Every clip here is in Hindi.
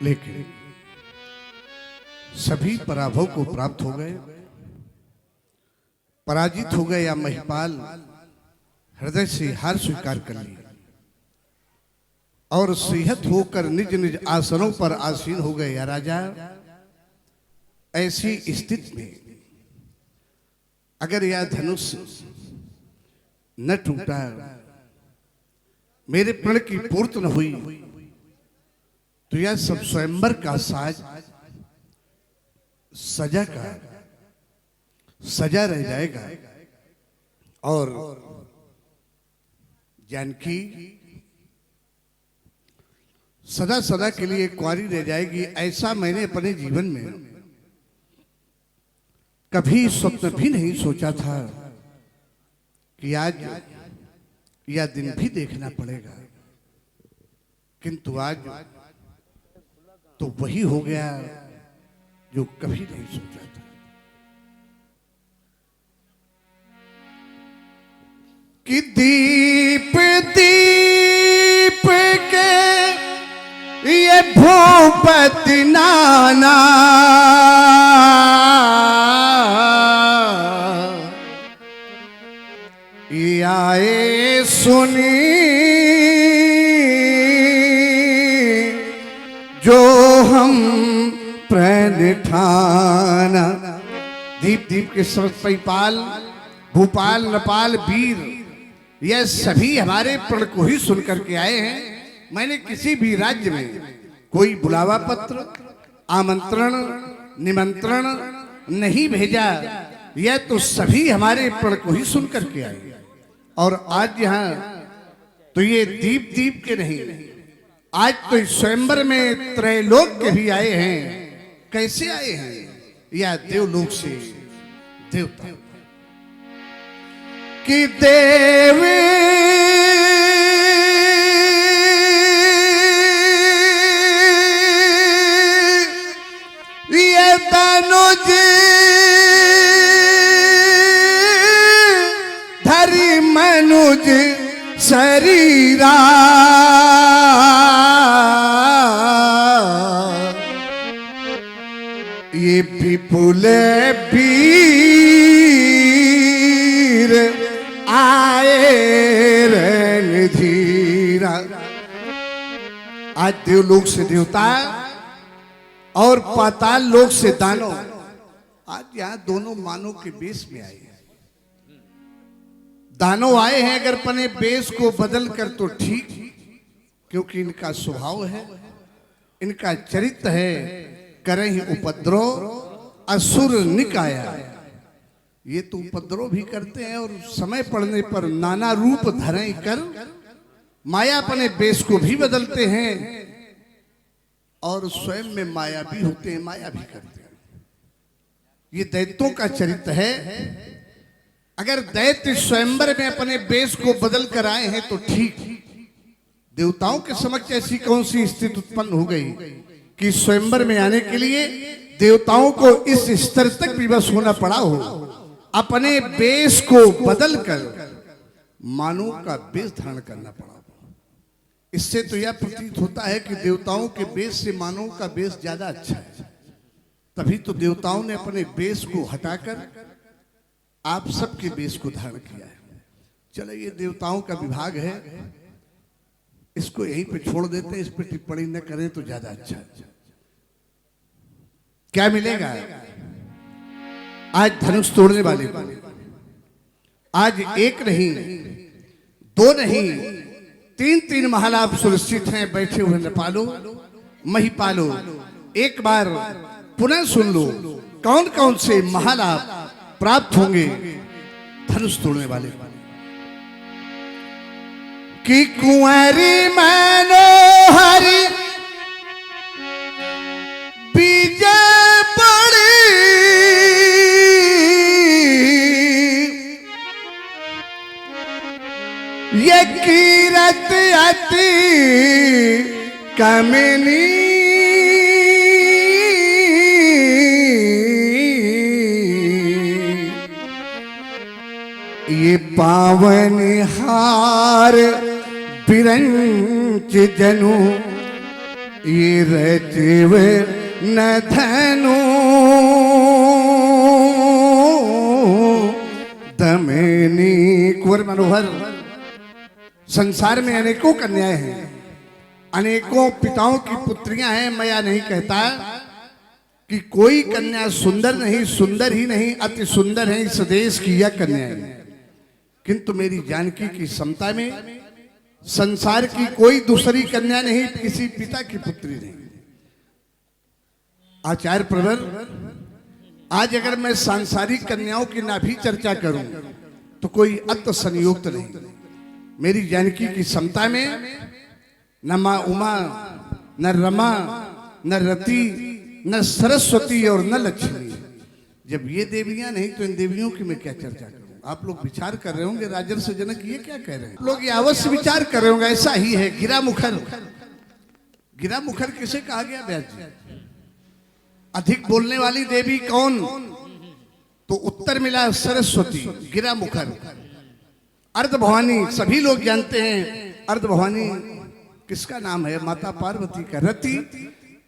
लेकिन सभी पराभव को प्राप्त हो गए, पराजित हो गए या महिपाल हृदय से हार स्वीकार कर ली और सिंहत होकर निज निज आसनों पर आसीन हो गए। या राजा, ऐसी स्थिति में अगर यह धनुष न टूटा, मेरे प्रण की पूर्ति न हुई, तो यह सब स्वयंवर का साज सजा का सजा रह जाएगा और जानकी सदा सदा के लिए कुंवारी रह जाएगी। ऐसा मैंने अपने जीवन में कभी स्वप्न भी नहीं सोचा था कि आज यह दिन भी देखना पड़ेगा, किंतु आज तो वही हो गया जो कभी नहीं सोचा था। कि दीप दीप के ये भूपति नाना ये आए सुनी जो हम प्रण ठाना। दीप दीप के सर्वपाल भूपाल नपाल वीर, यह सभी हमारे प्रण को ही सुन करके आए हैं। मैंने किसी भी राज्य में कोई बुलावा पत्र, आमंत्रण, निमंत्रण नहीं भेजा, यह तो सभी हमारे प्रण को ही सुन करके आए। और आज यहाँ तो ये दीप दीप के नहीं, आज तो स्वयंवर में त्रैलोक के भी आए हैं। कैसे आए हैं? या देवलोक से देवता कि देवी ये तनुज धरि मनुज शरीरा ये विपुल वीर आए रणधीरा। आज देवलोक से देवता और पाताल लोक से दानव आज यहाँ दोनों मानव के बेस में आए हैं। दानव आए हैं अगर अपने बेस को बदल कर तो ठीक, क्योंकि इनका स्वभाव है, इनका चरित्र है, करहि उपद्रव असुर निकाया। ये तो उपद्रव भी करते हैं और समय पड़ने पर नाना रूप धरे कर माया अपने बेस को भी बदलते हैं और स्वयं में माया भी होते हैं, माया भी करते हैं। ये दैत्यों का चरित्र है। अगर दैत्य स्वयंवर में अपने बेस को बदल कर आए हैं तो ठीक, देवताओं के समक्ष ऐसी कौन सी स्थिति उत्पन्न हो गई कि स्वयंवर में आने के लिए देवताओं को इस स्तर तक विवश होना पड़ा हो, अपने बेस को बदल कर मानव का बेस धारण करना पड़ा। इससे तो यह प्रतीत होता है कि देवताओं के बेस से मानव का बेस ज्यादा अच्छा है। तभी तो देवताओं ने अपने बेस को हटाकर आप सबके बेस को धारण किया है। चलो, ये देवताओं का विभाग है, इसको यहीं पे छोड़ देते हैं, इस पे टिप्पणी न करें तो ज्यादा अच्छा है। क्या मिलेगा आज धनुष तोड़ने वाले को? आज एक नहीं, दो नहीं, तीन तीन महालाभ सुनिश्चित हैं। बैठे हुए नपालो महिपालो, एक बार पुनः सुन लो कौन कौन से महालाभ प्राप्त होंगे धनुष तोड़ने वाले कि कुंवरी मनोहरी विजय पड़ी ये कीरत अति कमनी ये पावन हार बिरंच जनु ये रचिव न धनु दमेनी। कुंवर मनोहर, संसार में अनेकों कन्याएं हैं, अनेकों पिताओं की पुत्रियां हैं। मैं यह नहीं कहता कि कोई कन्या सुंदर नहीं, सुंदर ही नहीं अति सुंदर है इस देश की यह कन्याएं, किंतु मेरी जानकी की समता में संसार की कोई दूसरी कन्या नहीं, किसी पिता की पुत्री नहीं। आचार्य प्रवर, आज अगर मैं सांसारिक कन्याओं की ना भी चर्चा करूं तो कोई अत संयुक्त नहीं। मेरी जानकी की समता में न मां उमा, न रमा, न रति, न सरस्वती और न लक्ष्मी। जब ये देवियां नहीं तो इन देवियों की मैं क्या चर्चा करूं? आप लोग विचार कर रहे होंगे राजर्षि जनक ये क्या कह रहे हैं, लोग ये अवश्य विचार कर रहे होंगे। ऐसा ही है। गिरा मुखर, गिरा मुखर किसे कहा गया व्यास जी? अधिक बोलने वाली देवी कौन? तो उत्तर मिला सरस्वती, गिरा मुखर। अर्ध भवानी सभी लोग जानते हैं। अर्ध भवानी किसका नाम है? माता पार्वती का। रति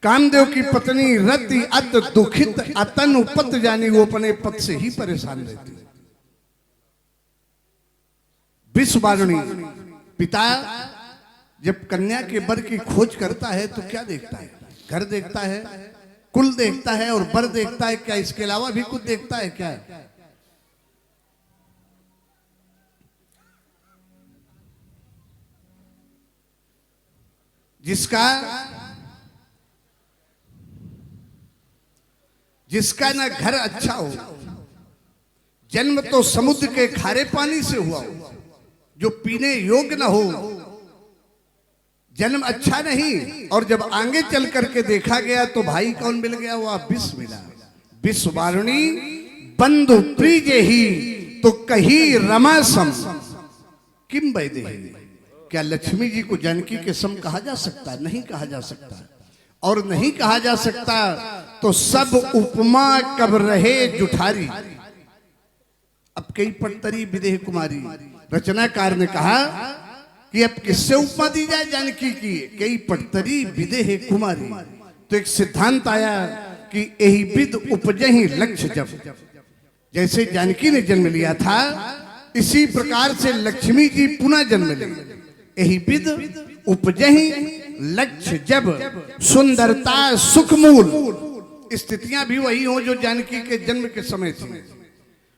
कामदेव की पत्नी रति अत दुखित अतन उपत जानी, वो अपने पद से ही परेशान रहती। विश्ववारुणी, पिता जब कन्या के वर की खोज करता है तो क्या देखता है? घर देखता है, कुल देखता है और वर देखता है। क्या इसके अलावा भी कुछ देखता है क्या? जिसका ना घर अच्छा हो, जन्म तो समुद्र के खारे पानी से हुआ हो, जो पीने योग्य ना हो, जन्म अच्छा नहीं, और जब आगे चल करके देखा गया तो भाई कौन मिल गया? वो विष मिला। विश्ववारुणी बंधु प्रिय ही तो कही रमा सम किम वैदेही। क्या लक्ष्मी जी को जानकी के सम कहा जा सकता? नहीं कहा जा सकता। और नहीं कहा जा सकता तो सब उपमा कब रहे जुठारी। अब कई पटतरी विदेह कुमारी, रचनाकार ने कहा कि अब किससे उपमा दी जाए जानकी की? कई पटतरी विदेह कुमारी। तो एक सिद्धांत आया कि यही विद उपजहि लक्ष्य जब। जैसे जानकी ने जन्म लिया था इसी प्रकार से लक्ष्मी जी पुनः जन्म ले। यही विद उपजहि लक्ष्य जब, सुंदरता सुख मूल। स्थितियां भी वही हो जो जानकी के जन्म के समय थी।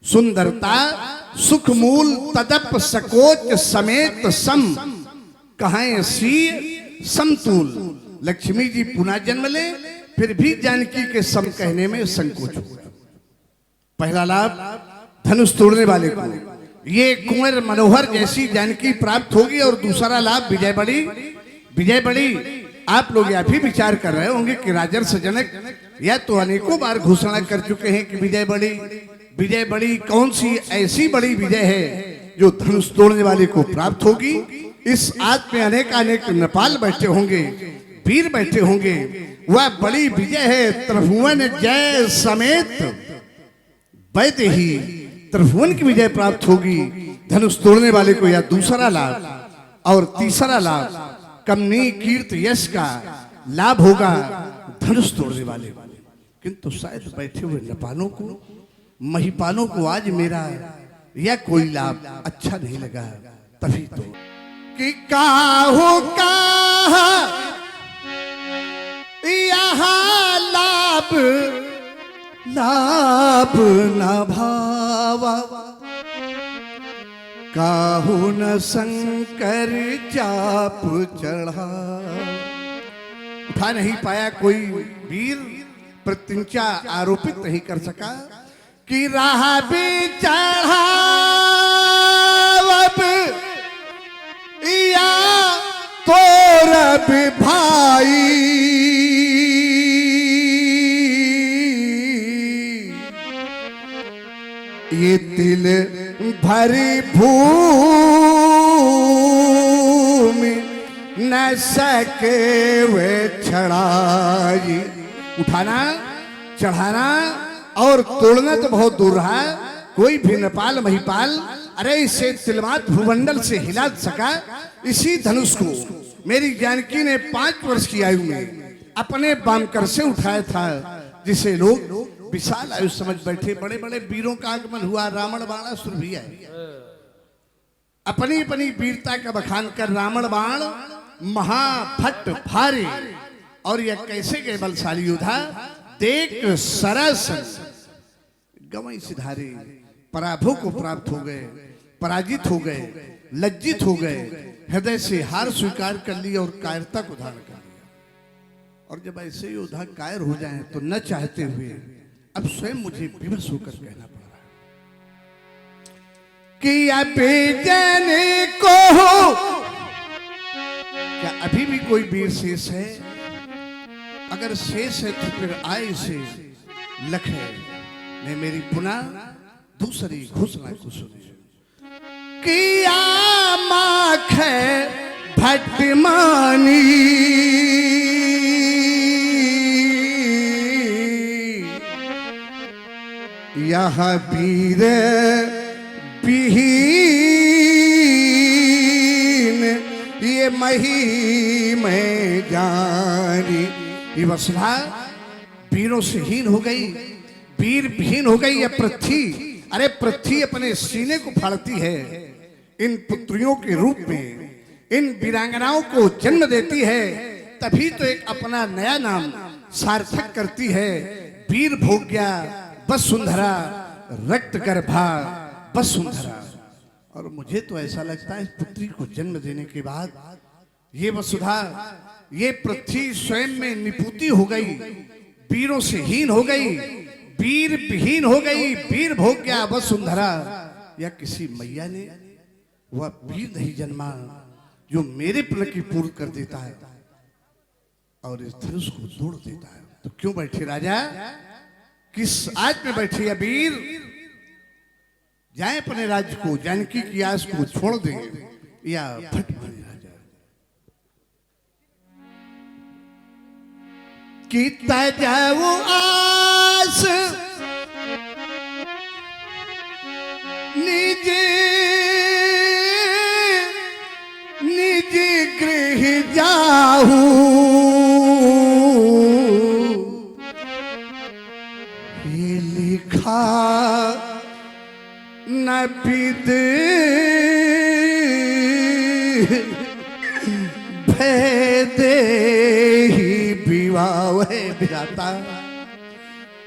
सुंदरता सुख मूल तदप सकोच समेत सम कहां सी समतूल। लक्ष्मी जी पुनः जन्म ले फिर भी जानकी के सम कहने में संकोच हुआ। पहला लाभ धनुष तोड़ने वाले को, ये कुंवर मनोहर जैसी जानकी प्राप्त होगी। और दूसरा लाभ विजय बड़ी। विजय बड़ी, आप लोग यह भी विचार कर रहे होंगे कि राजर्षि जनक या तो अनेकों बार घोषणा कर चुके हैं कि विजय बड़ी। विजय बड़ी कौन सी ऐसी बड़ी विजय है जो धनुष तोड़ने वाले को प्राप्त होगी? इस आद में अनेक नेपाल बैठे होंगे, वीर बैठे होंगे। वह बड़ी विजय है त्रिभुवन जय समेत वैदेही। त्रिभुवन की विजय प्राप्त होगी धनुष तोड़ने वाले को। या दूसरा लाभ। और तीसरा लाभ कमनी कीर्त यश का लाभ होगा धनुष तोड़ने वाले। किंतु शायद बैठे हुए नेपालों को, महिपालों को आज मेरा यह कोई लाभ अच्छा नहीं लगा। तभी तो कि काहू का यहाँ लाभ लाभ न भावा, काहू न शंकर चाप चढ़ा। उठा नहीं पाया कोई वीर, प्रत्यंचा आरोपित नहीं कर सका कि राह भी चढ़ा या तोरब भाई। ये तिल भरी भूमि न सके वे छड़ाई। उठाना चढ़ाना और तोड़ना तो बहुत दूर रहा। कोई भी नेपाल महिपाल अरे इसे तिलमात भूमंडल से हिला सका। इसी धनुष को मेरी जानकी ने 5 वर्ष की आयु में अपने बामकर से उठाया था, जिसे लोग विशाल आयु समझ बैठे। बड़े बड़े वीरों का आगमन हुआ, रावण बाणासुर भी आए। अपनी अपनी वीरता का बखान कर रावण बाण महाफट भारी, और यह कैसे गए बलशाली योद्धा, देख सरस गवई सिधारे। पराभव को प्राप्त हो गए, पराजित हो गए, लज्जित हो गए, हृदय से हार स्वीकार कर लिया और कायरता को धारण कर लिया। और जब ऐसे योद्धा कायर हो जाएं तो न चाहते हुए अब स्वयं मुझे विवश होकर कहना पड़ रहा है कि अब जाने को हो। क्या अभी भी कोई वीर शेष है? अगर शेष है तो फिर आए से लख है, ने मेरी पुनः दूसरी घोषणा को सुने। किया माख भटमानी, यह वीर विहीन, ये मही में जानी। ये वसुधा वीरों से हीन हो गई, वीर विहीन हो गई। यह पृथ्वी, अरे पृथ्वी अपने सीने को फाड़ती है, इन पुत्रियों के रूप में इन वीरांगनाओं को जन्म देती है, तभी तो एक अपना नया नाम सार्थक करती है। वीर भोग्या वसुंधरा, रक्त गर्भा वसुंधरा। और मुझे तो ऐसा लगता है इस पुत्री को जन्म देने के बाद ये वसुधा, ये पृथ्वी स्वयं में निपुती हो गई, वीरों से हीन हो गई, वीर विहीन हो गई, वीर भोग्या वसुंधरा। या किसी मैया ने वह वीर नहीं जन्मा जो मेरे प्रण की पूर्ण कर देता है और इस धनुष को तोड़ देता है। तो क्यों बैठे राजा, किस आज में बैठे? या वीर जाए अपने राज्य को, जानकी की आस को छोड़ दें या फट मारे राजा। कि तजाऊ आस निज निज गृह जाहू, ये लिखा न विद भेदे ही विवाह है विधाता।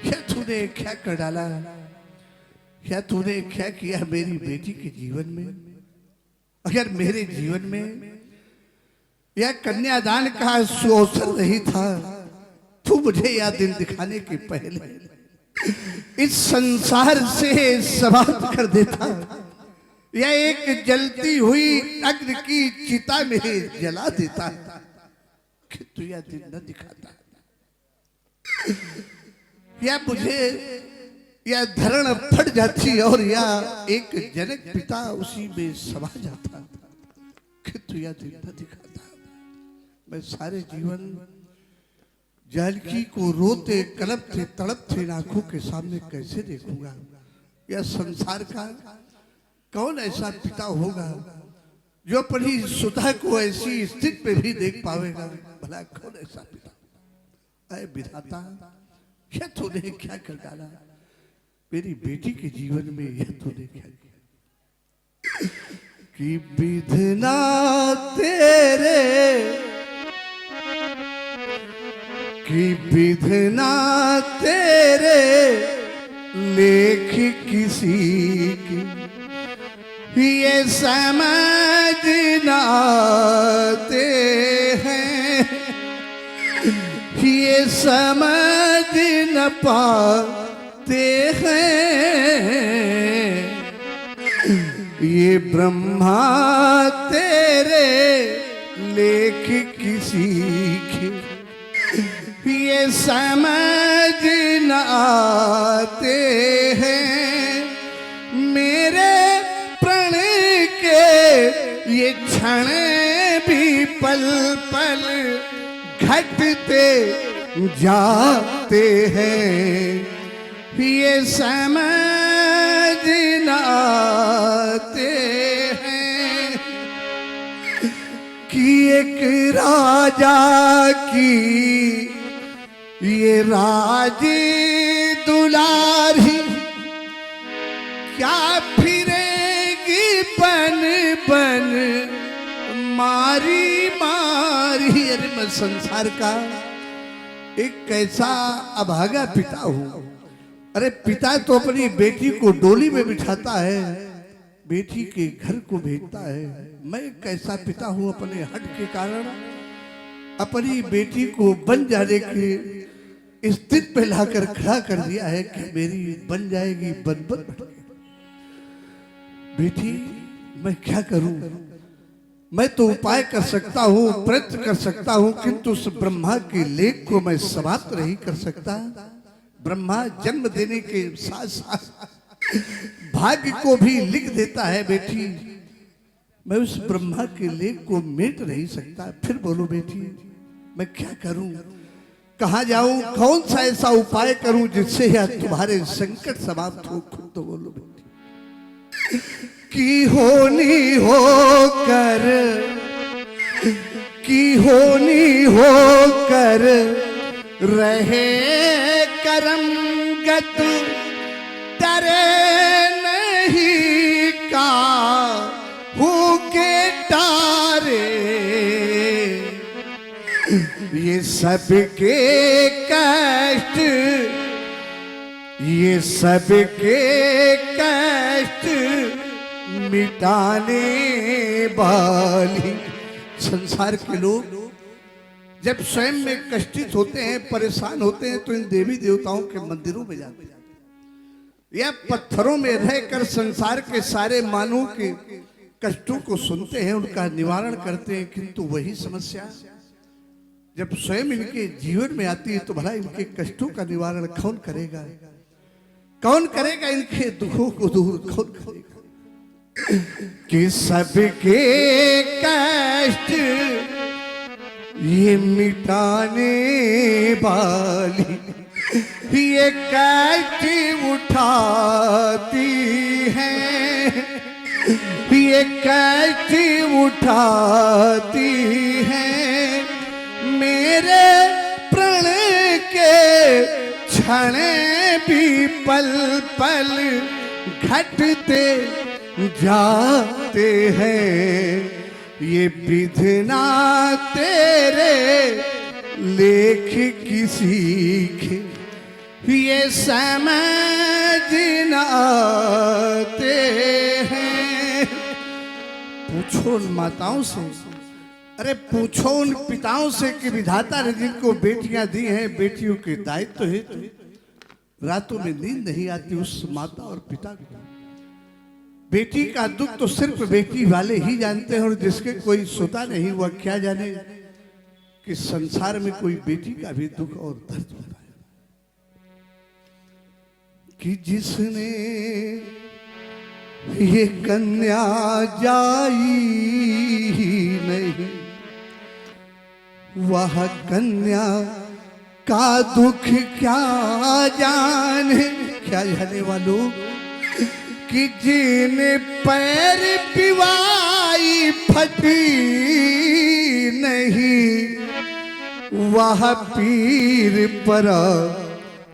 क्या तूने क्या कर डाला, क्या तूने क्या किया मेरी बेटी के जीवन में? अगर मेरे जीवन में यह कन्यादान का अवसर नहीं था तो मुझे यह दिन दिखाने के पहले इस संसार से समाप्त कर देता। यह एक जलती हुई अग्नि की चिता में जला देता कि तू यह दिन न दिखाता। या मुझे यह धरण फट जाती और या एक जनक पिता उसी में समा जाता कि तू यह दिन न दिखाता। मैं सारे जीवन जानकी को रोते कलपते तड़पते आंखों के सामने कैसे देखूंगा? यह संसार का कौन ऐसा पिता होगा जो अपनी सुधा को ऐसी स्थिति में भी देख पावेगा? भला कौन ऐसा पिता? अरे विधाता, यह तूने क्या कर डाला मेरी बेटी के जीवन में? यह तूने क्या किया कि विधना तेरे, कि विधना तेरे लेख किसी की ये समझ न आते हैं, ये समझ न पाते हैं। ये ब्रह्मा तेरे लेख किसी की ये समझ न आते हैं। मेरे प्रण के ये क्षण भी पल पल घटते जाते हैं। ये समझ न आते हैं कि एक राजा की ये राजी दुलारी क्या फिरेगी बन बन मारी मारी। अरे मैं संसार का एक कैसा अभागा पिता हूं। अरे पिता तो अपनी बेटी को डोली में बिठाता है, बेटी के घर को भेजता है। मैं कैसा पिता हूं, अपने हट के कारण अपनी बेटी को बन जाने की स्थिति पे लाकर खड़ा कर दिया है कि मेरी बन जाएगी बन बन बेटी। मैं क्या करूं? मैं तो उपाय कर सकता हूं, प्रयत्न कर सकता हूं, किंतु उस ब्रह्मा के लेख को मैं समाप्त नहीं कर सकता। ब्रह्मा जन्म देने के साथ साथ भाग्य को भी लिख देता है बेटी। मैं उस ब्रह्मा के लेख को मिट नहीं सकता। फिर बोलो बेटी, मैं क्या करूं, कहां जाऊं, कौन सा ऐसा उपाय करूं जिससे यह तुम्हारे संकट समाप्त हो? खुद तो बोलो बेटी। की होनी होकर, की होनी होकर रहे करम गत, डरे नहीं काहू के तारे। ये सबके कष्ट, ये सबके कष्ट मिटाने वाली। संसार के लोग जब स्वयं में कष्टित होते हैं, परेशान होते हैं, तो इन देवी देवताओं के मंदिरों में जाते हैं या पत्थरों में रहकर संसार के सारे मानवों के कष्टों को सुनते हैं, उनका निवारण करते हैं। किंतु वही समस्या जब स्वयं इनके जीवन में आती है तो भला इनके कष्टों का निवारण कौन करेगा? कौन करेगा इनके दुखों को दूर? कौन करेगा? कि सबके कष्ट ये मिटाने वाली, ये कष्ट उठाती है, ये कष्ट उठाती है। मेरे प्रण के क्षण भी पल पल घटते जाते हैं। ये विधना तेरे लेख की सीखे, ये समझ न आते हैं। पूछो उन माताओं से, अरे पूछो उन पिताओं से कि विधाता ने जिनको बेटियां दी हैं, बेटियों के दायित्व है तो रातों में नींद नहीं आती उस माता और पिता को। बेटी का दुख तो सिर्फ बेटी वाले ही जानते हैं, और जिसके कोई सुता नहीं हुआ क्या जाने कि संसार में कोई बेटी का भी दुख और दर्द होता है। कि जिसने ये कन्या जाई नहीं, वह कन्या का दुख क्या जाने। क्या जाने वालों कि जिन पैर पिवाई फटी नहीं, वह पीर पर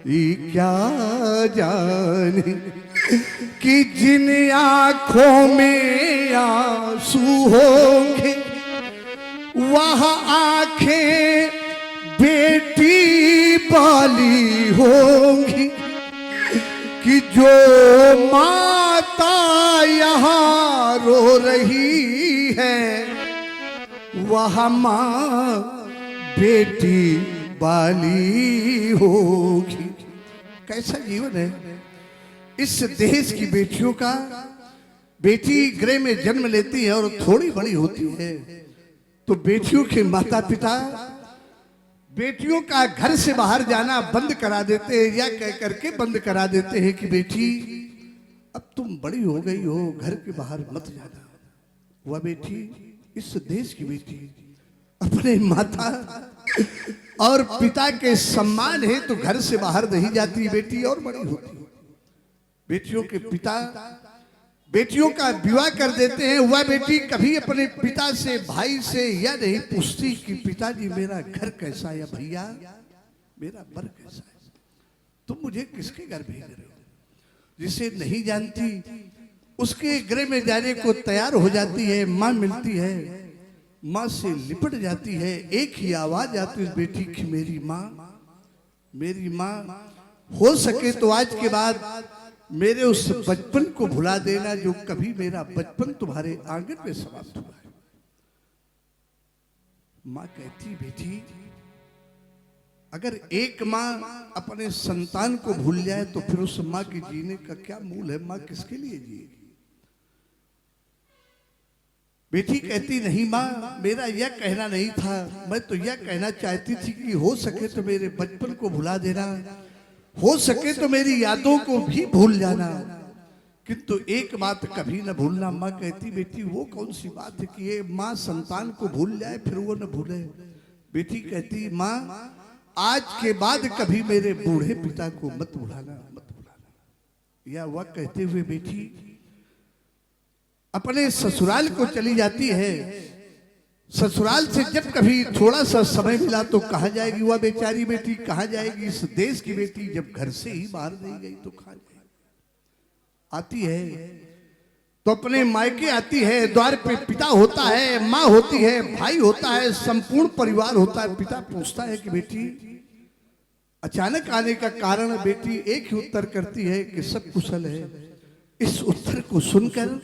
क्या जाने। कि जिन आंखों में आंसू होंगे, वह आंखें बेटी वाली होंगी। कि जो माता यहाँ रो रही है, वह माँ बेटी वाली होगी। कैसा जीवन है इस देश की बेटियों का। बेटी गृह में जन्म लेती है और थोड़ी बड़ी होती है तो बेटियों के माता पिता बेटियों का घर से बाहर जाना बंद करा देते हैं, या कह करके बंद करा देते हैं कि बेटी अब तुम बड़ी हो गई हो, घर के बाहर मत जाना। वह बेटी, इस देश की बेटी अपने माता और पिता के सम्मान है तो घर से बाहर नहीं जाती बेटी और बड़ी होती है। बेटियों के पिता बेटियों का विवाह कर देते हैं। वह बेटी कभी अपने पिता से, भाई से यह नहीं पूछती कि पिताजी मेरा घर कैसा है, भैया मेरा बर कैसा है, तुम मुझे किसके घर भेज रहे हो? जिसे नहीं जानती उसके गृह में जाने को तैयार हो जाती है। माँ मिलती है, माँ से लिपट जाती है, एक ही आवाज आती है बेटी की, मेरी माँ, मेरी माँ। हो सके तो आज के बाद मेरे उस बचपन को भुला देना जो कभी मेरा बचपन तुम्हारे आंगन में समाप्त हुआ है। माँ कहती बेटी, अगर एक माँ अपने संतान को भूल जाए तो फिर उस माँ के जीने का क्या मूल है? माँ किसके लिए जिएगी? बेटी कहती नहीं माँ, मेरा यह कहना नहीं था, मैं तो यह कहना चाहती थी कि हो सके तो मेरे बचपन को भुला देना, हो सके तो मेरी यादों को भी भूल जाना, किंतु एक बात कभी न भूलना। माँ कहती बेटी वो कौन सी बात है कि ये माँ संतान को भूल जाए फिर वो न भूले? बेटी कहती माँ, आज के बाद कभी मेरे बूढ़े पिता को मत भुलाना, मत भुलाना। या वह कहते हुए बेटी अपने ससुराल को चली जाती है। ससुराल से जब कभी थोड़ा सा समय मिला तो कहा जाएगी वह बेचारी बेटी कहाँ जाएगी? इस देश की बेटी जब घर से ही बाहर नहीं गई तो कहाँ जाएगी? आती है तो अपने मायके आती है, द्वार पे पिता होता है, माँ होती है, भाई होता है, संपूर्ण परिवार होता है। पिता पूछता है कि बेटी अचानक आने का कारण? बेटी एक ही उत्तर करती है कि सब कुशल है। इस उत्तर को सुनकर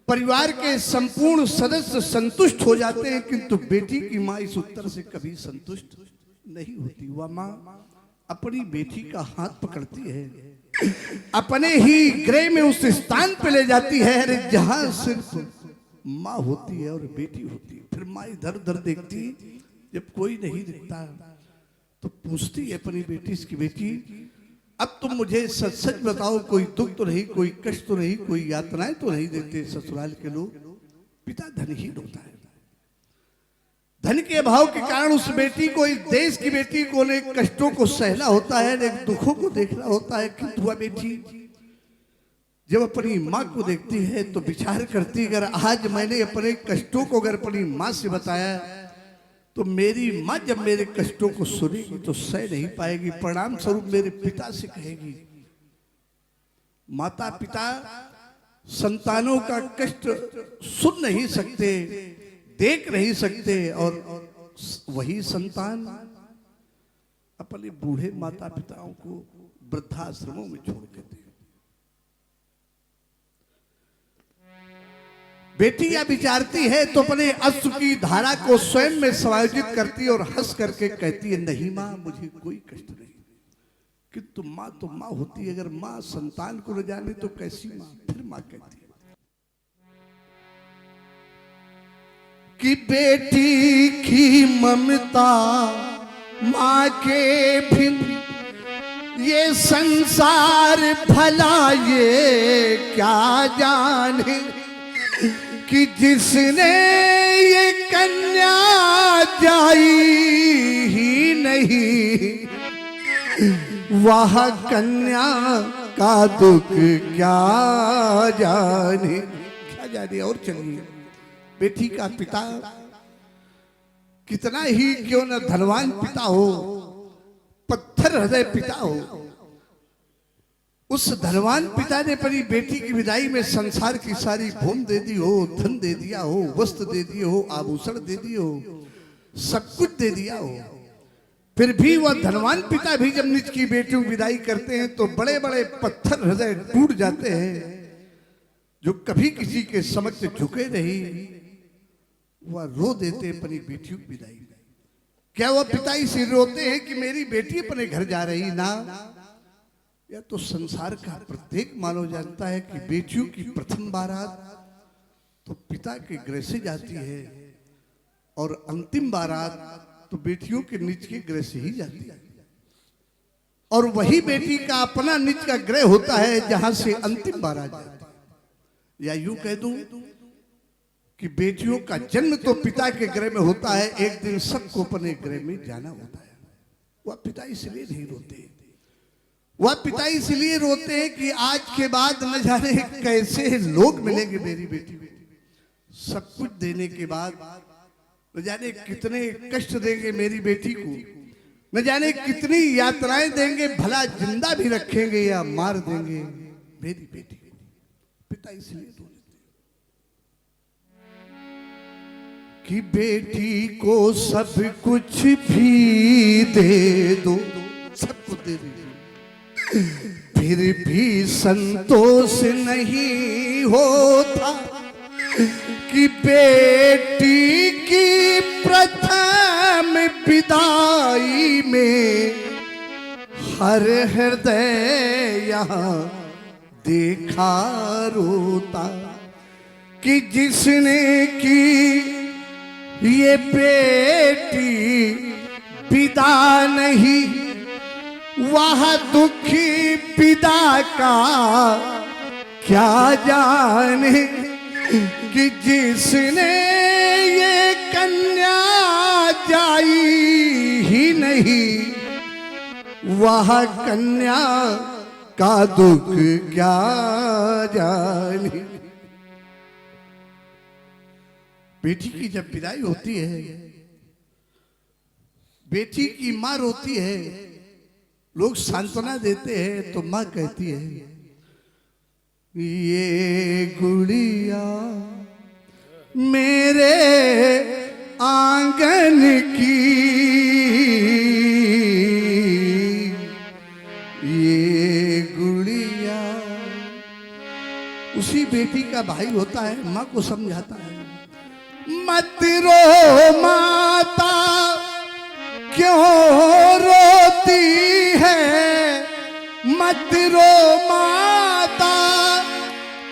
परिवार के संपूर्ण सदस्य संतुष्ट हो जाते हैं, किंतु बेटी की माँ इस उत्तर से कभी संतुष्ट नहीं होती। वह माँ अपनी बेटी का हाथ पकड़ती है, अपने ही गृह में उस स्थान पे ले जाती है जहां सिर्फ माँ होती है और बेटी होती है। फिर माँ इधर उधर देखती, जब कोई नहीं दिखता तो पूछती है अपनी बेटी से, बेटी अब तुम मुझे सच सच बताओ, कोई दुख तो नहीं, कोई कष्ट तो नहीं, कोई यातनाएं तो नहीं देते ससुराल के लोग? पिता धनहीन होता है, धन के अभाव के कारण उस बेटी को, इस देश की बेटी को अनेक कष्टों को सहना होता है, अनेक दुखों को देखना होता है। किंतु वह बेटी जब अपनी माँ को देखती है तो विचार करती, अगर आज मैंने अपने कष्टों को अगर अपनी माँ से बताया तो मेरी माँ जब मेरे कष्टों को सुनेगी तो सह नहीं पाएगी, परिणाम स्वरूप मेरे पिता से कहेगी। माता पिता संतानों का कष्ट सुन नहीं सकते, देख नहीं सकते, और वही संतान अपने बूढ़े माता पिताओं को वृद्धाश्रमों में छोड़ के दे। बेटी यह विचारती है तो अपने अश्रु की धारा को स्वयं में समायोजित करती है और हंस करके कहती है, नहीं माँ मुझे कोई कष्ट नहीं। किंतु माँ तो माँ होती है, अगर माँ संतान को न जाने तो कैसी माँ? फिर माँ कहती है कि बेटी की ममता माँ के भी ये संसार भला ये क्या जाने कि जिसने ये कन्या जाई ही नहीं, वह कन्या का दुख क्या जाने, क्या जाने। और चलिए, बेटी का पिता कितना ही क्यों न धनवान पिता हो, पत्थर हृदय पिता हो, उस धनवान पिता ने अपनी बेटी की विदाई में संसार की सारी भूमि दे दी हो, धन दे दिया हो, वस्त्र दे दिए हो, आभूषण दे दिए हो, सब कुछ दे दिया हो, फिर भी वह धनवान पिता भी जब निज की बेटियों की विदाई करते हैं तो बड़े बड़े पत्थर हृदय टूट जाते हैं। जो कभी किसी के समक्ष झुके नहीं, वह रो देते अपनी बेटियों की विदाई। क्या वह पिता इसे रोते हैं कि मेरी बेटी अपने घर जा रही? ना, या तो संसार का प्रत्येक मानव जानता है कि बेटियों की प्रथम बारात तो पिता के गृह से जाती है और अंतिम बारात तो बेटियों के निज के गृह से ही जाती है, और वही बेटी का अपना निज का गृह होता है जहां से अंतिम बारात जाती है। या यूं कह दूं कि बेटियों का जन्म तो पिता के गृह में होता है, एक दिन सबको अपने गृह में जाना होता है। वह पिता इसलिए नहीं रोते, वह पिता इसलिए रोते हैं कि आज के बाद न जाने कैसे लोग मिलेंगे मेरी बेटी। सब कुछ देने के बाद न जाने कितने कष्ट देंगे मेरी बेटी को। न जाने कितनी यातनाएं देंगे, भला जिंदा भी रखेंगे या मार देंगे। मेरी बेटी, पिता इसलिए रो लेते कि बेटी को सब कुछ भी दे दो, सब कुछ दे दीजिए, फिर भी संतोष नहीं होता कि बेटी की प्रथम विदाई में हर हृदय यहाँ देखा रोता कि जिसने की ये बेटी विदा नहीं, वह दुखी पिता का क्या जाने कि जिसने ये कन्या जाई ही नहीं, वह कन्या का दुख क्या जाने। बेटी की जब विदाई होती है, बेटी की मां रोती है, लोग सांत्वना देते हैं तो मां कहती है ये गुड़िया मेरे आंगन की, ये गुड़िया। उसी बेटी का भाई होता है, मां को समझाता है, मत रो माता क्यों रोती है, मत रो माता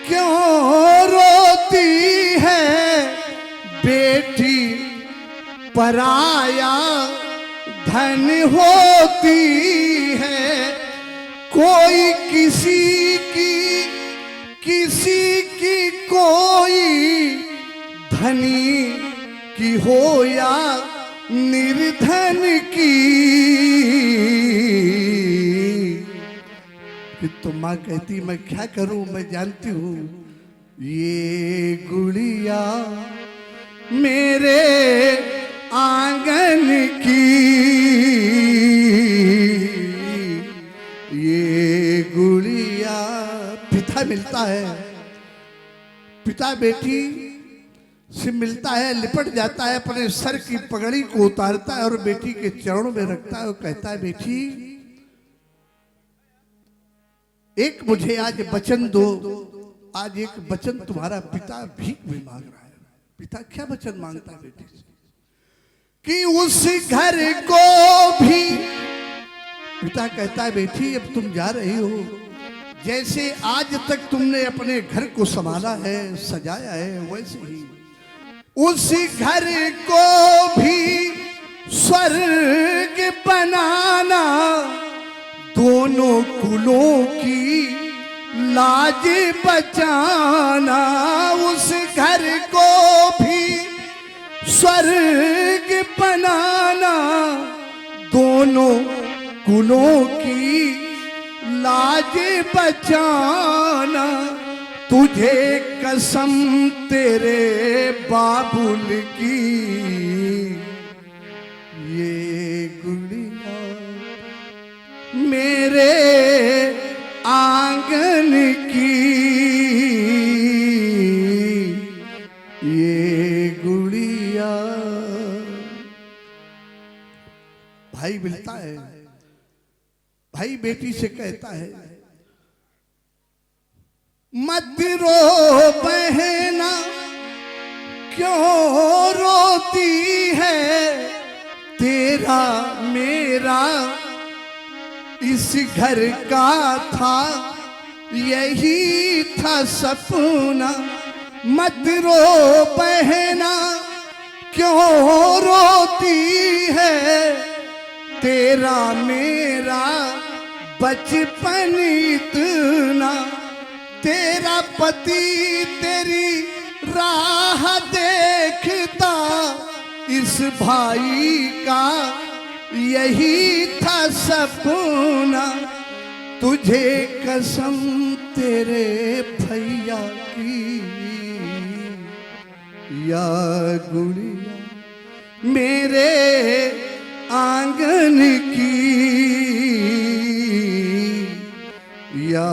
क्यों रोती है, बेटी पराया धन होती है, कोई किसी की कोई धनी की हो या निर्धन की। तो माँ कहती मैं क्या करूं, मैं जानती हूं ये गुड़िया मेरे आंगन की, ये गुड़िया। पिता मिलता है, पिता बेटी से मिलता है, लिपट जाता है, अपने सर की पगड़ी को उतारता है और बेटी के चरणों में रखता है और कहता है बेटी एक मुझे आज वचन दो, आज एक वचन तुम्हारा पिता भीख में मांग रहा है। पिता क्या वचन मांगता है बेटी से कि उस घर को भी। पिता कहता है बेटी अब तुम जा रही हो, जैसे आज तक तुमने अपने घर को संभाला है, सजाया है, वैसे ही उस घर को भी स्वर्ग बनाना, दोनों कुलों की लाज बचाना। उस घर को भी स्वर्ग बनाना, दोनों कुलों की लाज बचाना। तुझे कसम तेरे बाबुल की, ये गुड़िया मेरे आंगन की, ये गुड़िया। भाई मिलता है, भाई बेटी से कहता है मत रो बहना क्यों रोती है, तेरा मेरा इस घर का था यही था सपना। मत रो बहना क्यों रोती है, तेरा मेरा बचपन इतना। तेरा पति तेरी राह देखता, इस भाई का यही था सपना। तुझे कसम तेरे भैया की, या गुड़िया मेरे आंगन की या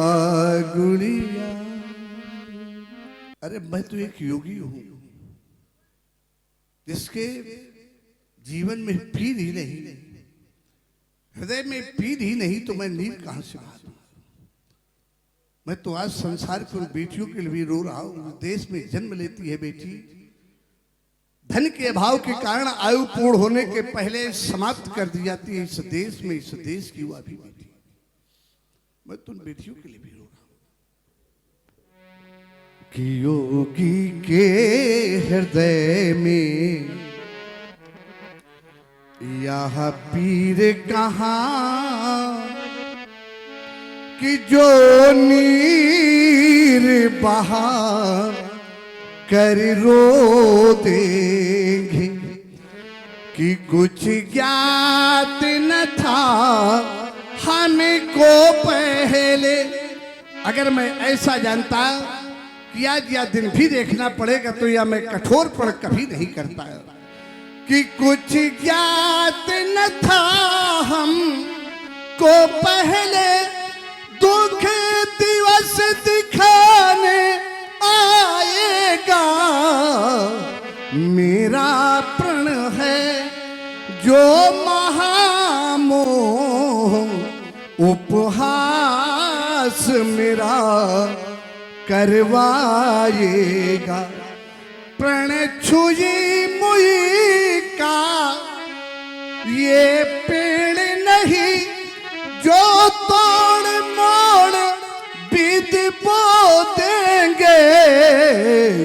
गुड़िया। अरे मैं तो एक योगी हूं जिसके जीवन में पीर ही नहीं, हृदय में पीर ही नहीं, तो मैं नीर कहां से मारूं। मैं तो आज संसार की उन बेटियों के लिए भी रो रहा हूं। देश में जन्म लेती है बेटी, धन के अभाव के कारण आयु पूर्ण होने के पहले समाप्त कर दी जाती है इस देश में, इस देश की हुआ भी बेटी। मैं तो उन बेटियों के लिए भी रो रहा हूं कि योगी के हृदय में यह पीर कहां कि जो नीर बहा कर रो देंगे, कि कुछ ज्ञात न था हमको पहले। अगर मैं ऐसा जानता कि आज यह दिन भी देखना पड़ेगा तो यह मैं कठोर पर कभी नहीं करता, कि कुछ ज्ञात न था हमको पहले, दुख दिवस दिखाने आएगा। मेरा प्रण है जो महामोह उपहास मेरा करवाएगा। प्रण छुई मुई का ये पेड़ नहीं जो तोड़ मोड़ बीत बो देंगे।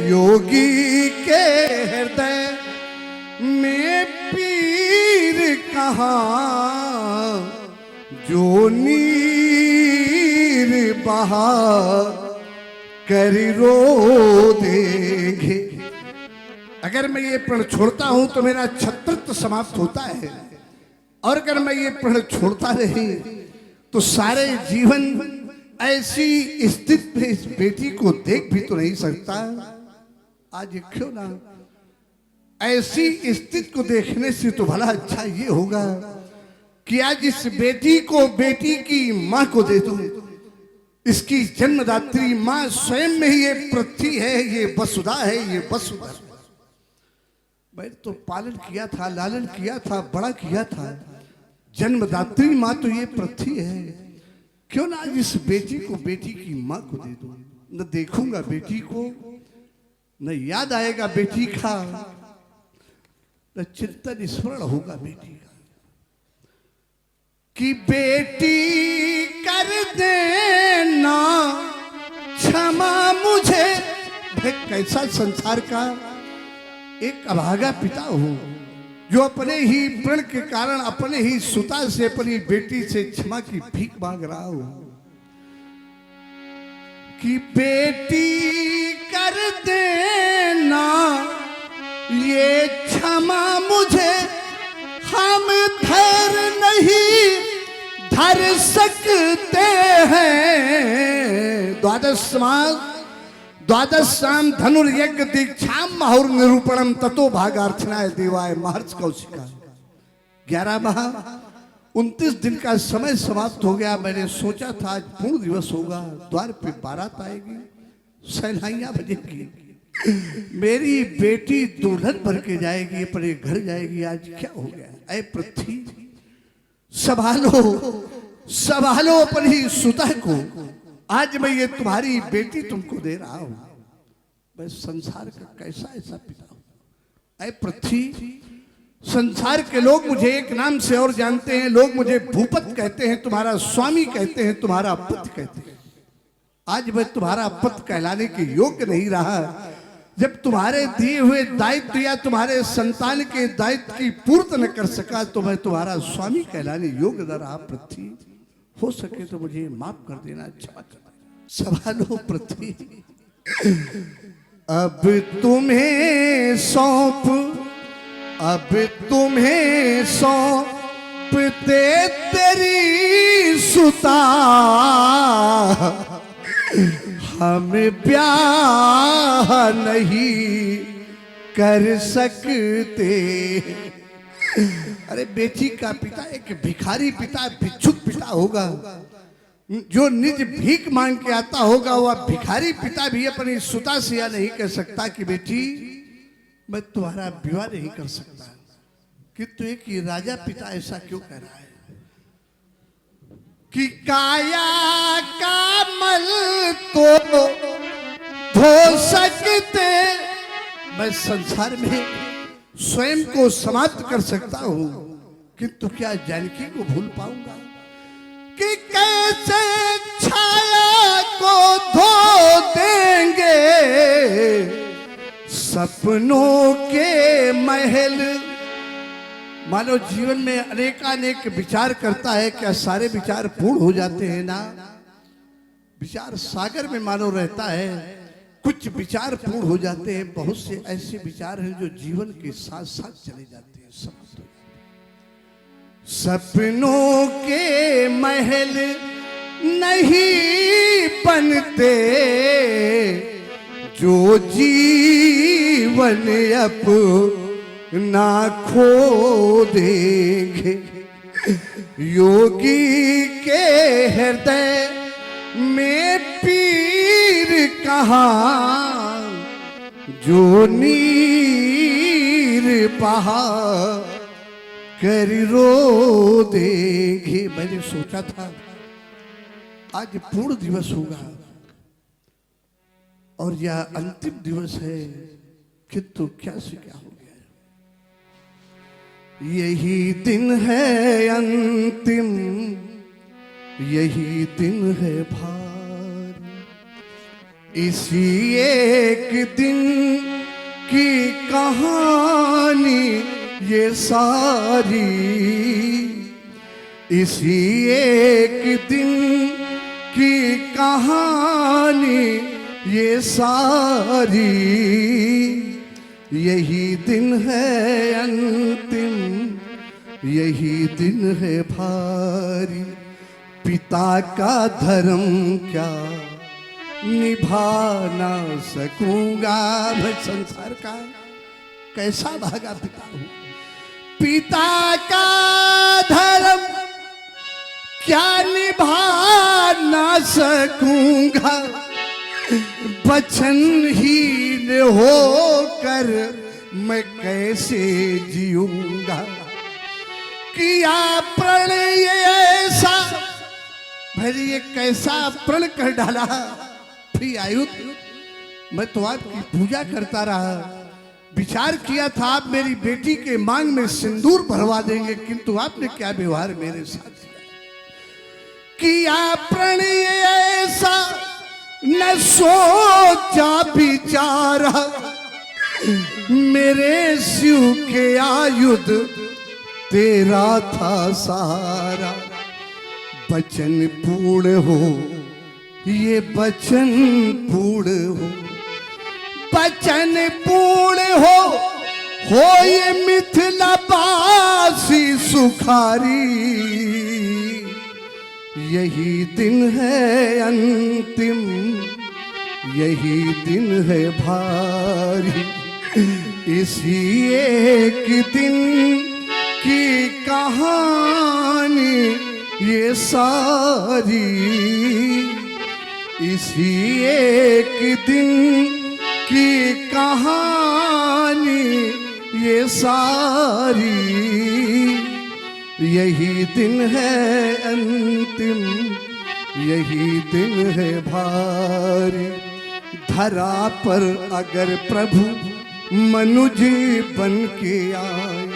योगी के हृदय में पीर कहां जो नीर बहा कर रो देंगे। अगर मैं ये प्रण छोड़ता हूं तो मेरा छत्रत्व समाप्त होता है, और अगर मैं ये प्रण छोड़ता नहीं तो सारे जीवन ऐसी स्थिति में इस बेटी को देख भी तो नहीं सकता। आज क्यों ना ऐसी स्थिति को देखने से तो भला अच्छा ये होगा कि आज इस बेटी को बेटी की मां को दे दूं। इसकी जन्मदात्री मां स्वयं में ही ये पृथ्वी है, ये वसुधा है, ये वसुधा। मैं तो पालन किया था, लालन किया था, बड़ा किया था। जन्मदात्री मां तो ये पृथ्वी है, क्यों ना आज इस बेटी को बेटी की मां को दे दूं। न देखूंगा बेटी को, न याद आएगा बेटी का, न चिंतन स्मरण होगा बेटी का। कि बेटी कर देना क्षमा मुझे। कैसा संसार का एक अभागा पिता हूं जो अपने ही प्रण के कारण अपने ही सुता से अपनी बेटी से क्षमा की भीख मांग रहा हूं। कि बेटी कर देना ये क्षमा मुझे, हम धर नहीं धर सकते हैं। द्वादश शाम धनुर्यज्ञ दीक्षाम माहुर निरूपणम ततो भागार्चनाय देवाय महर्ष कौशिका। 11 माह 29 दिन का समय समाप्त हो गया। मैंने सोचा था आज पूर्ण दिवस होगा, द्वार पे बारात आएगी, सहनाइयां बजेगी, मेरी बेटी दुल्हन भर के जाएगी, अपने घर जाएगी। आज क्या हो गया? ऐ पृथ्वी संभालो अपनी सुता को। आज मैं ये तुम्हारी बेटी तुमको दे रहा हूं। मैं संसार का कैसा ऐसा पिता हूं। ऐ पृथ्वी, संसार के लोग मुझे एक नाम से और जानते हैं। लोग मुझे भूपत कहते हैं, तुम्हारा स्वामी कहते हैं, तुम्हारा पति कहते हैं। आज मैं तुम्हारा पति कहलाने के योग्य नहीं रहा। जब तुम्हारे दिए हुए दायित्व या तुम्हारे संतान के दायित्व की पूर्ति न कर सका तो मैं तुम्हारा स्वामी कहलाने योग्य न रहा। पृथ्वी, हो सके तो मुझे माफ कर देना, क्षमा कर देना। संभालो पृथ्वी, अब तुम्हें सौंपते तेरी सुता, हम ब्याह नहीं कर सकते। अरे बेटी का पिता एक भिखारी पिता, भिक्षुक पिता होगा, जो निज भीख मांग के आता होगा। वह भिखारी पिता भी अपनी सुता से यह नहीं कह सकता कि बेटी मैं तुम्हारा विवाह नहीं कर सकता, किंतु एक ही राजा पिता ऐसा क्यों कह रहा है कि काया का मल तो धो सकते, मैं संसार में स्वयं को समाप्त कर सकता हूं, किंतु क्या जानकी को भूल पाऊंगा कि कैसे छाया को धो देंगे सपनों के महल। मानव जीवन में अनेकानेक विचार करता है, क्या सारे विचार पूर्ण हो जाते हैं ना? विचार सागर में मानव रहता है, कुछ विचार पूर्ण हो जाते हैं, बहुत से ऐसे विचार हैं जो जीवन के साथ साथ चले जाते हैं, समाप्त हो जाते हैं। सपनों के महल नहीं बनते जो जीवन अपना खो देंगे। योगी के हृदय में पीर कहाँ जो नीर बहा कर रो देंगे। मैंने सोचा था आज पूर्ण दिवस होगा और यह अंतिम दिवस है, किंतु क्या से क्या हो गया। यही दिन है अंतिम, यही दिन है भार, इसी एक दिन की कहानी ये सारी, इसी एक दिन की कहानी ये सारी, यही दिन है अंतिम, यही दिन है भारी। पिता का धर्म क्या निभा ना सकूंगा, मैं संसार का कैसा भागा पिता हूं। पिता का धर्म क्या निभा ना सकूंगा, वचनहीन होकर मैं कैसे जीऊंगा। किया प्रण ये ऐसा, भाई ये कैसा प्रण कर डाला। फिर आयुध, मैं तो आपकी पूजा करता रहा, विचार किया था आप मेरी बेटी के मांग में सिंदूर भरवा देंगे, किंतु आपने क्या व्यवहार मेरे साथ किया। किया प्रण ये ऐसा न सोचा विचारा, मेरे शिव के आयुध तेरा था सहारा। वचन पूर्ण हो, ये वचन पूर्ण हो, वचन पूर्ण हो ये मिथिला बासी सुखारी। यही दिन है अंतिम, यही दिन है भारी, इसी एक दिन की कहानी ये सारी, इसी एक दिन की कहानी ये सारी, यही दिन है अंतिम, यही दिन है भारी। धरा पर अगर प्रभु मनुज बन के आए,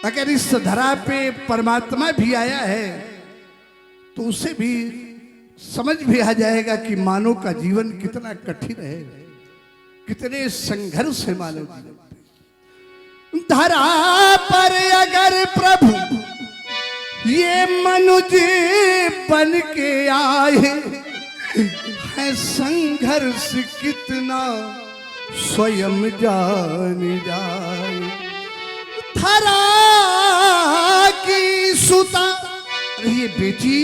अगर इस धरा पे परमात्मा भी आया है तो उसे भी समझ भी आ जाएगा कि मानव का जीवन कितना कठिन है, कितने संघर्ष है मानव जीवन पे। धरा पर अगर प्रभु ये मनुज बन के आए, है संघर्ष कितना स्वयं जान जाए। धरा की सुता, अरे ये बेटी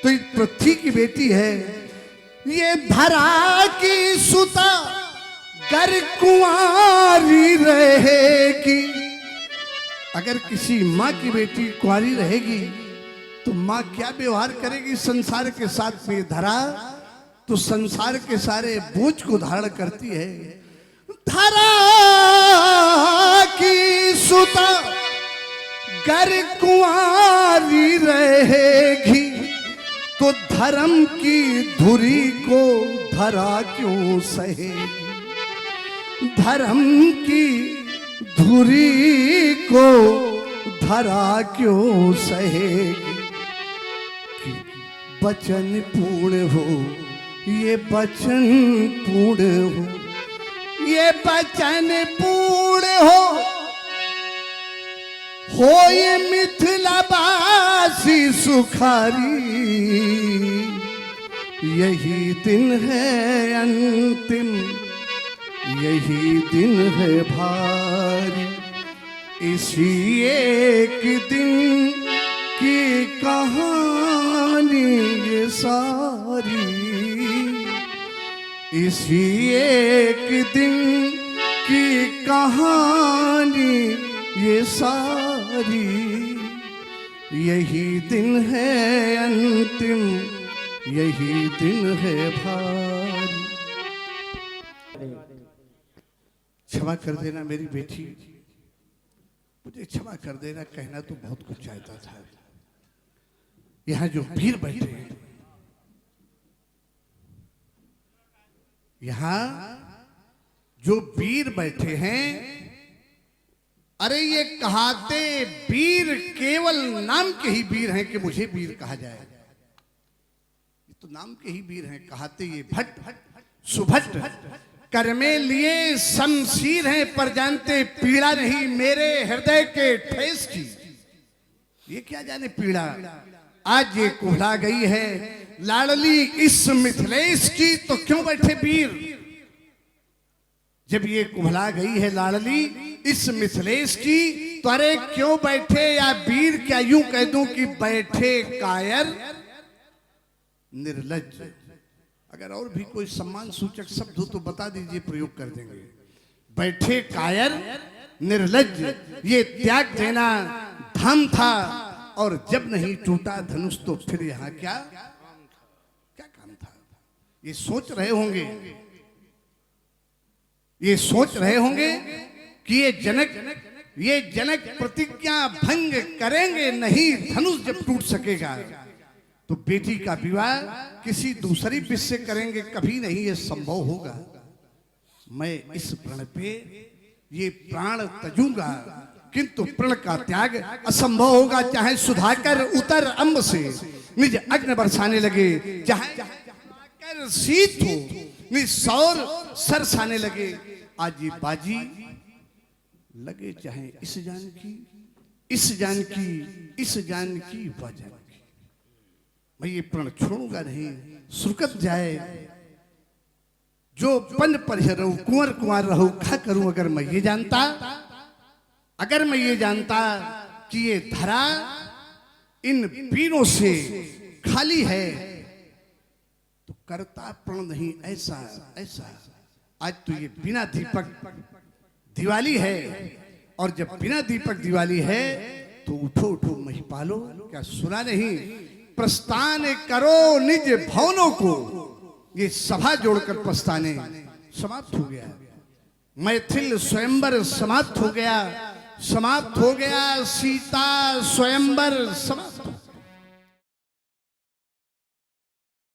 तो एक पृथ्वी की बेटी है, ये धरा की सुता गर कुंवारी रहेगी, अगर किसी माँ की बेटी कुंवारी रहेगी तो माँ क्या व्यवहार करेगी संसार के साथ में? धरा तो संसार के सारे बोझ को धारण करती है। धरा की सुता गर कुंवारी रहेगी तो धर्म की धुरी को धरा क्यों सहेगी? धर्म की धुरी को धरा क्यों सहेगी? बचन पूर्ण हो, ये बचन पूर्ण हो, ये बचन पूर्ण हो ये मिथिलावासी सुखारी। यही दिन है अंतिम, यही दिन है भारी। इसी एक दिन की कहानी ये सारी। इसी एक दिन की कहानी ये सारी। यही दिन है अंतिम, यही दिन है भारी। क्षमा कर देना मेरी बेटी, मुझे क्षमा कर देना। कहना तो बहुत कुछ चाहता था। यहाँ जो वीर बैठे हैं, यहाँ जो वीर बैठे हैं, अरे ये कहाते वीर केवल नाम के ही वीर हैं कि मुझे वीर कहा जाए। ये तो नाम के ही वीर हैं। कहाते ये भट्ट सुभट्ट कर में लिए शमशीर हैं, पर जानते पीड़ा नहीं मेरे हृदय के ठेस की। ये क्या जाने पीड़ा। आज ये कुहला गई है लाडली इस मिथिलेश की, तो क्यों बैठे वीर? जब ये कुहला गई है लाडली इस मिथिलेश की, तो अरे क्यों बैठे? या वीर क्या यूं कह दूं कि बैठे कायर निर्लज्ज। अगर और भी कोई सम्मान सूचक शब्द हो तो बता दीजिए, प्रयोग कर देंगे। बैठे कायर निर्लज्ज, ये त्याग देना धर्म था। और जब नहीं टूटा धनुष तो फिर यहाँ क्या काम था? ये सोच रहे होंगे, ये सोच रहे होंगे कि ये जनक प्रतिज्ञा भंग करेंगे नहीं। धनुष जब टूट सकेगा तो बेटी का विवाह किसी दूसरी विष से करेंगे, कभी नहीं ये संभव होगा। मैं इस प्रण पे ये प्राण तजूंगा, किंतु प्रण का त्याग असंभव होगा। चाहे सुधाकर उतर अंब से निज अग्नि बरसाने लगे, चाहे शीत हो निज सौर सरसाने लगे। आज ये बाजी लगे चाहे इस जानकी, इस जानकी, इस जानकी व जानकी। मैं ये प्रण छोड़ूंगा नहीं। सुरकत जाए जो पन पर रहूं, कुंवर कुंवर रहूं, खा करूं। अगर मैं ये जानता, अगर मैं ये जानता कि ये धरा इन वीरों से खाली है, तो करता प्रण नहीं ऐसा ऐसा। आज तो ये बिना दीपक दिवाली है, और जब बिना दीपक दिवाली है तो उठो उठो महिपालो। क्या सुना नहीं? प्रस्थान करो निज भवनों को। ये सभा जोड़कर प्रस्थाने समाप्त हो गया। मैथिल स्वयंवर समाप्त हो गया, समाप्त हो गया। सीता स्वयंवर समाप्त हो गया।